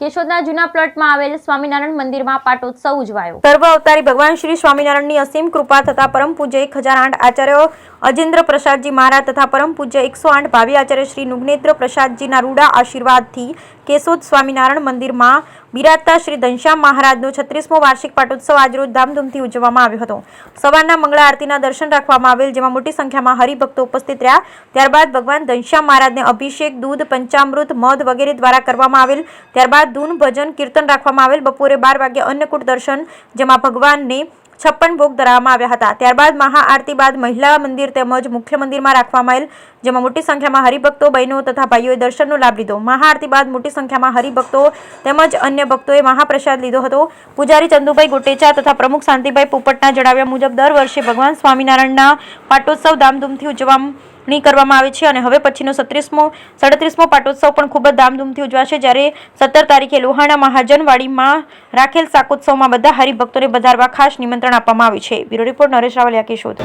કેશોદના જૂના પ્લોટમાં આવેલ સ્વામિનારાયણ મંદિરમાં પાટોત્સવ ઉજવાયો। સર્વ અવતારી ભગવાન શ્રી સ્વામિનારાયણની અસીમ કૃપા તથા પરમ પૂજ્ય 1008 આચાર્ય અજેન્દ્ર પ્રસાદજી મહારાજ તથા પરમ પૂજ્ય 108 ભાવિ આચાર્ય શ્રી નુગનેત્ર પ્રસાદજીના રૂડા આશીર્વાદથી કેશોદ સ્વામિનારાયણ મંદિરમાં બિરાજતા શ્રી ઘનશ્યામ મહારાજનો 36મો વાર્ષિક પાટોત્સવ આજરોજ ધામધૂમથી ઉજવવામાં આવ્યો હતો। સવારના મંગળા આરતીના દર્શન રાખવામાં આવેલ, જેમાં મોટી સંખ્યામાં હરિભક્તો ઉપસ્થિત રહ્યા। ત્યારબાદ ભગવાન ઘનશ્યામ મહારાજને અભિષેક, દૂધ, પંચામૃત, મધ વગેરે દ્વારા કરવામાં આવેલ। ત્યારબાદ ધૂન, ભજન, કીર્તન રાખવામાં આવેલ। બપોરે 12 વાગ્યે અન્નકૂટ દર્શન, જેમાં ભગવાનને 56 ભોગ ધરાવવામાં આવ્યા હતા। ત્યારબાદ મહાઆરતી બાદ મહિલા મંદિર તેમજ મુખ્ય મંદિરમાં રાખવામાં આવેલ, જેમાં મોટી સંખ્યામાં હરિભક્તો, બહેનો તથા ભાઈઓએ દર્શનનો લાભ લીધો। મહાઆરતી બાદ મોટી સંખ્યામાં હરિભક્તો તેમજ અન્ય ભક્તોએ મહાપ્રસાદ લીધો હતો। પૂજારી ચંદુભાઈ ગોટેચા તથા પ્રમુખ શાંતિભાઈ પોપટના જણાવ્યા મુજબ દર વર્ષે ભગવાન સ્વામિનારાયણના પાટોત્સવ ધામધૂમથી ઉજવણી કરવામાં આવે છે અને હવે પછીનો 37મો પાટોત્સવ પણ ખૂબ જ ધામધૂમથી ઉજવાશે। જ્યારે 17 તારીખે લોહાણા મહાજનવાડીમાં રાખેલ શાકોત્સવમાં બધા હરિભક્તોને પધારવા ખાસ નિમંત્રણ આપવામાં આવ્યું છે। Bureau report Naresh Ravalia, Keshod.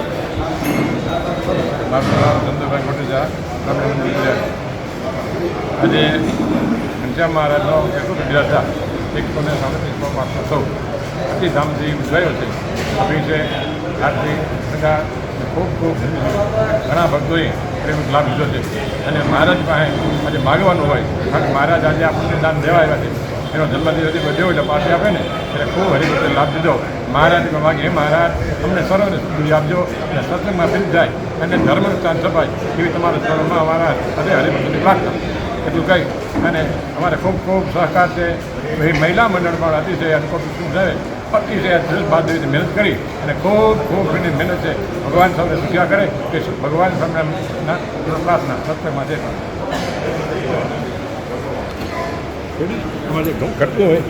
આજે ઘનશ્યામ મહારાજનો 137મો પાટોત્સવ અતિ ધામથી ઉજવાયો છે। અભિષેક, આરતી તથા ખૂબ ઘણા ભક્તોએ એનો લાભ લીધો છે અને મહારાજ પાસે આજે માગવાનું હોય, કારણ કે મહારાજ આજે આપણને દાન દેવા આવ્યા છે, એનો જન્મદિવસ બધે એટલે પાછી આપે ને એટલે ખૂબ હરિભક્તોએ લાભ લીધો। મહારાજને માગે, હે મહારાજ અમને સર્વને શુદ્ધિ આપજો અને સત્સંગમાં બિંદ જાય અને ધર્મનું સ્થાન છપાય એવી તમારા ચરણોમાં અમારા અને હરિભક્તોની પ્રાર્થના એટલું કહી અને અમારે ખૂબ ખૂબ સહકાર છે। એ મહિલા મંડળ પણ અતિશય અનુકૂળ અતિશય બાદ મહેનત કરી અને ખૂબ ખૂબ એની મહેનત છે। ભગવાન સૌને સુખ્યા કરે કે ભગવાન સૌના પ્રાર્થના સત્સંગમાં છે। અમારે ઘટતું હોય